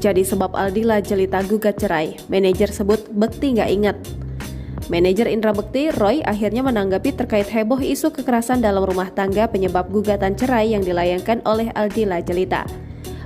Jadi sebab Aldila Jelita gugat cerai, manajer sebut Bekti nggak ingat. Manajer Indra Bekti, Roy, akhirnya menanggapi terkait heboh isu kekerasan dalam rumah tangga penyebab gugatan cerai yang dilayangkan oleh Aldila Jelita.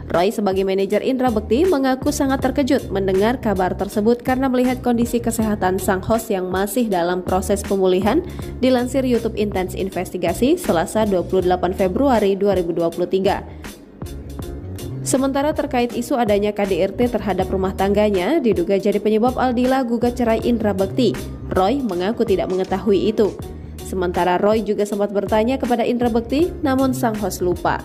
Roy sebagai manajer Indra Bekti mengaku sangat terkejut mendengar kabar tersebut karena melihat kondisi kesehatan sang host yang masih dalam proses pemulihan, dilansir YouTube Intens Investigasi Selasa 28 Februari 2023. Sementara terkait isu adanya KDRT terhadap rumah tangganya diduga jadi penyebab Aldila gugat cerai Indra Bekti, Roy mengaku tidak mengetahui itu. Sementara Roy juga sempat bertanya kepada Indra Bekti, namun sang host lupa.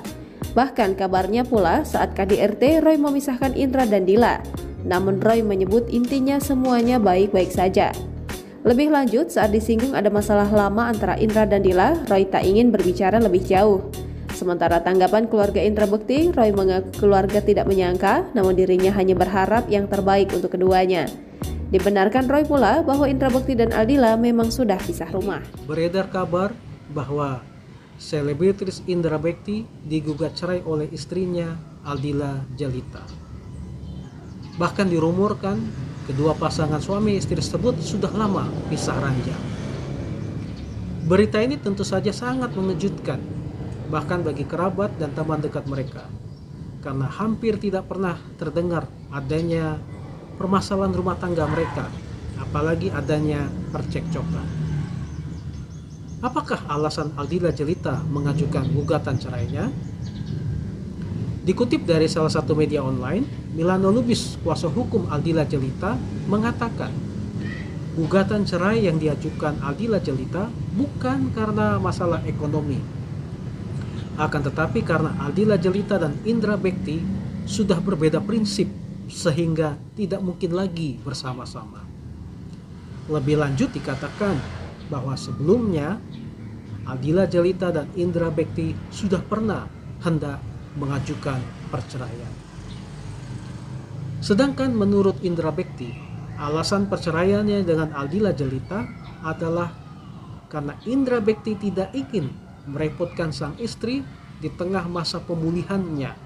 Bahkan kabarnya pula saat KDRT Roy memisahkan Indra dan Dila. Namun Roy menyebut intinya semuanya baik-baik saja. Lebih lanjut, saat disinggung ada masalah lama antara Indra dan Dila, Roy tak ingin berbicara lebih jauh. Sementara tanggapan keluarga Indra Bekti, Roy mengaku keluarga tidak menyangka, namun dirinya hanya berharap yang terbaik untuk keduanya. Dibenarkan Roy pula bahwa Indra Bekti dan Aldila memang sudah pisah rumah. Beredar kabar bahwa selebritis Indra Bekti digugat cerai oleh istrinya Aldila Jelita. Bahkan dirumorkan kedua pasangan suami istri tersebut sudah lama pisah ranjang. Berita ini tentu saja sangat mengejutkan, bahkan bagi kerabat dan teman dekat mereka, karena hampir tidak pernah terdengar adanya permasalahan rumah tangga mereka, apalagi adanya percekcokan. Apakah alasan Aldila Jelita mengajukan gugatan cerainya? Dikutip dari salah satu media online, Milano Lubis, kuasa hukum Aldila Jelita, mengatakan gugatan cerai yang diajukan Aldila Jelita bukan karena masalah ekonomi, akan tetapi karena Aldila Jelita dan Indra Bekti sudah berbeda prinsip sehingga tidak mungkin lagi bersama-sama. Lebih lanjut dikatakan bahwa sebelumnya Aldila Jelita dan Indra Bekti sudah pernah hendak mengajukan perceraian. Sedangkan menurut Indra Bekti, alasan perceraiannya dengan Aldila Jelita adalah karena Indra Bekti tidak ingin merepotkan sang istri di tengah masa pemulihannya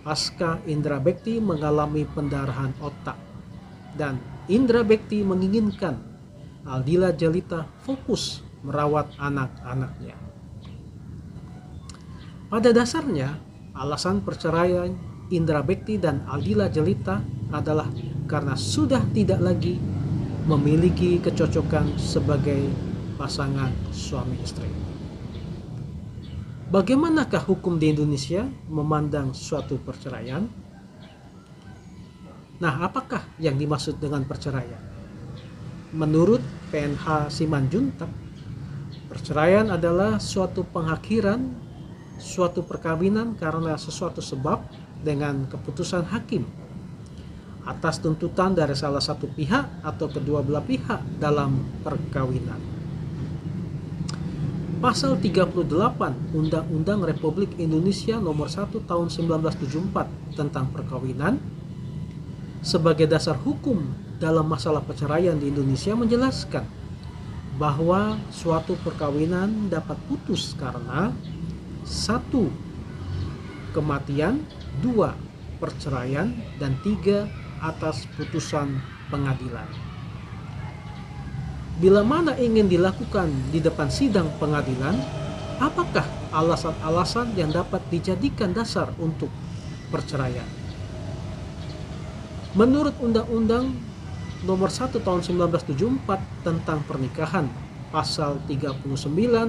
pasca Indra Bekti mengalami pendarahan otak, dan Indra Bekti menginginkan Aldila Jelita fokus merawat anak-anaknya. Pada dasarnya, alasan perceraian Indra Bekti dan Aldila Jelita adalah karena sudah tidak lagi memiliki kecocokan sebagai pasangan suami istri. Bagaimanakah hukum di Indonesia memandang suatu perceraian? Nah, apakah yang dimaksud dengan perceraian? Menurut PNH Simanjuntak, perceraian adalah suatu pengakhiran suatu perkawinan karena sesuatu sebab dengan keputusan hakim atas tuntutan dari salah satu pihak atau kedua belah pihak dalam perkawinan. Pasal 38 Undang-Undang Republik Indonesia Nomor 1 Tahun 1974 tentang perkawinan sebagai dasar hukum dalam masalah perceraian di Indonesia menjelaskan bahwa suatu perkawinan dapat putus karena 1. Kematian, 2. Perceraian, dan 3. Atas putusan pengadilan. Bila mana ingin dilakukan di depan sidang pengadilan, apakah alasan-alasan yang dapat dijadikan dasar untuk perceraian? Menurut Undang-Undang Nomor 1 Tahun 1974 tentang pernikahan, Pasal 39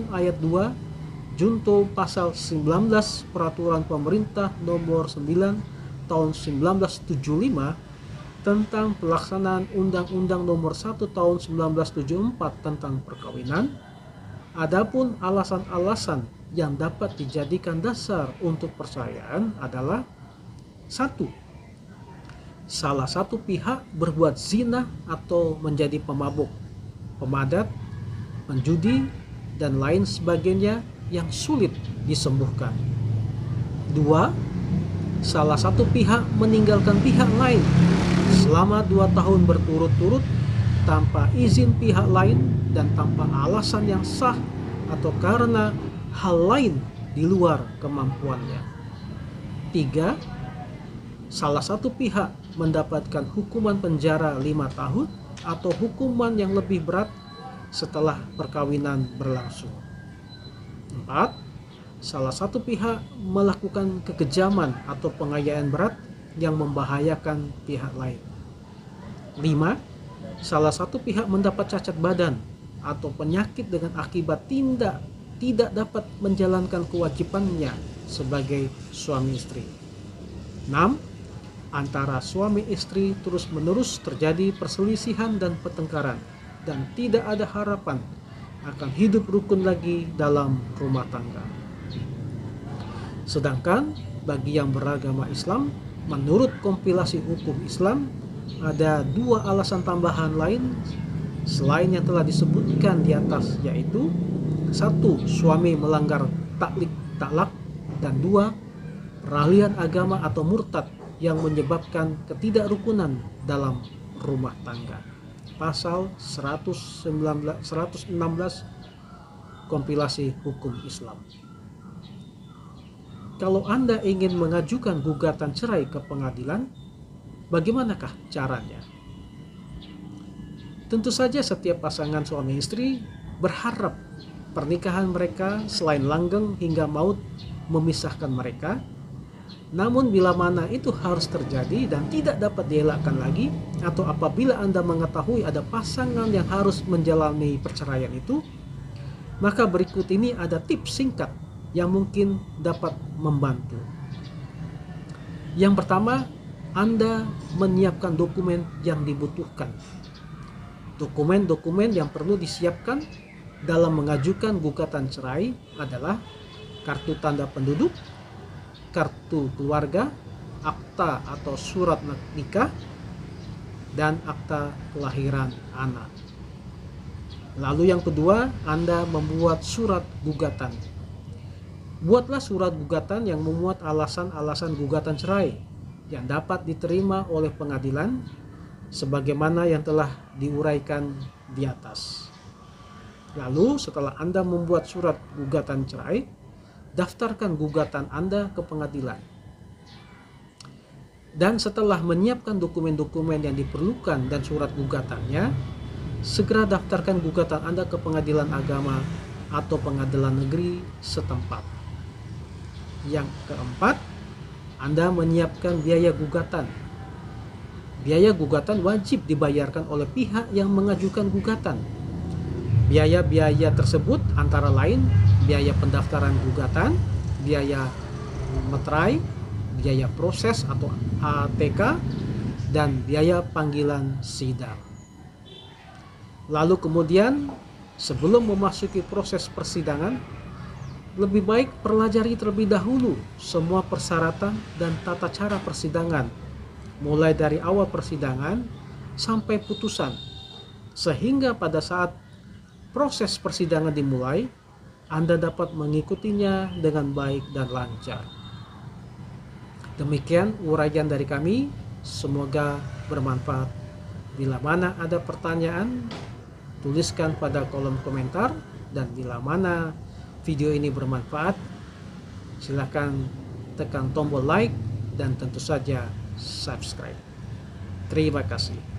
Ayat 2, Junto Pasal 19 Peraturan Pemerintah Nomor 9 Tahun 1975 tentang pelaksanaan Undang-Undang Nomor 1 Tahun 1974 tentang perkawinan, adapun alasan-alasan yang dapat dijadikan dasar untuk perceraian adalah 1. Salah satu pihak berbuat zina atau menjadi pemabuk, pemadat, penjudi, dan lain sebagainya yang sulit disembuhkan. 2. Salah satu pihak meninggalkan pihak lain selama 2 tahun berturut-turut tanpa izin pihak lain dan tanpa alasan yang sah atau karena hal lain di luar kemampuannya. 3. salah satu pihak mendapatkan hukuman penjara 5 tahun atau hukuman yang lebih berat setelah perkawinan berlangsung. 4. Salah satu pihak melakukan kekejaman atau penganiayaan berat yang membahayakan pihak lain. 5. Salah satu pihak mendapat cacat badan atau penyakit dengan akibat tidak dapat menjalankan kewajibannya sebagai suami istri. 6. Antara suami istri terus-menerus terjadi perselisihan dan pertengkaran dan tidak ada harapan akan hidup rukun lagi dalam rumah tangga. Sedangkan bagi yang beragama Islam, menurut kompilasi hukum Islam, ada 2 alasan tambahan lain selain yang telah disebutkan di atas, yaitu 1. Suami melanggar talak, dan 2. Peralihan agama atau murtad yang menyebabkan ketidakrukunan dalam rumah tangga. Pasal 116 kompilasi hukum Islam. Kalau Anda ingin mengajukan gugatan cerai ke pengadilan, bagaimanakah caranya? Tentu saja setiap pasangan suami istri berharap pernikahan mereka selain langgeng hingga maut memisahkan mereka. Namun bila mana itu harus terjadi dan tidak dapat dielakkan lagi, atau apabila Anda mengetahui ada pasangan yang harus menjalani perceraian itu, maka berikut ini ada tips singkat yang mungkin dapat membantu. Yang pertama, Anda menyiapkan dokumen yang dibutuhkan. Dokumen-dokumen yang perlu disiapkan dalam mengajukan gugatan cerai adalah kartu tanda penduduk, kartu keluarga, akta atau surat nikah, dan akta kelahiran anak. Lalu yang kedua, Anda membuat surat gugatan. Buatlah surat gugatan yang memuat alasan-alasan gugatan cerai yang dapat diterima oleh pengadilan sebagaimana yang telah diuraikan di atas. Lalu setelah Anda membuat surat gugatan cerai, daftarkan gugatan Anda ke pengadilan. Dan setelah menyiapkan dokumen-dokumen yang diperlukan dan surat gugatannya, segera daftarkan gugatan Anda ke pengadilan agama atau pengadilan negeri setempat. Yang keempat, Anda menyiapkan biaya gugatan. Biaya gugatan wajib dibayarkan oleh pihak yang mengajukan gugatan. Biaya-biaya tersebut antara lain biaya pendaftaran gugatan, biaya materai, biaya proses atau ATK, dan biaya panggilan sidang. Lalu kemudian sebelum memasuki proses persidangan, lebih baik pelajari terlebih dahulu semua persyaratan dan tata cara persidangan, mulai dari awal persidangan sampai putusan, sehingga pada saat proses persidangan dimulai, Anda dapat mengikutinya dengan baik dan lancar. Demikian uraian dari kami, semoga bermanfaat. Bila mana ada pertanyaan, tuliskan pada kolom komentar, dan bila mana video ini bermanfaat, silakan tekan tombol like dan tentu saja subscribe. Terima kasih.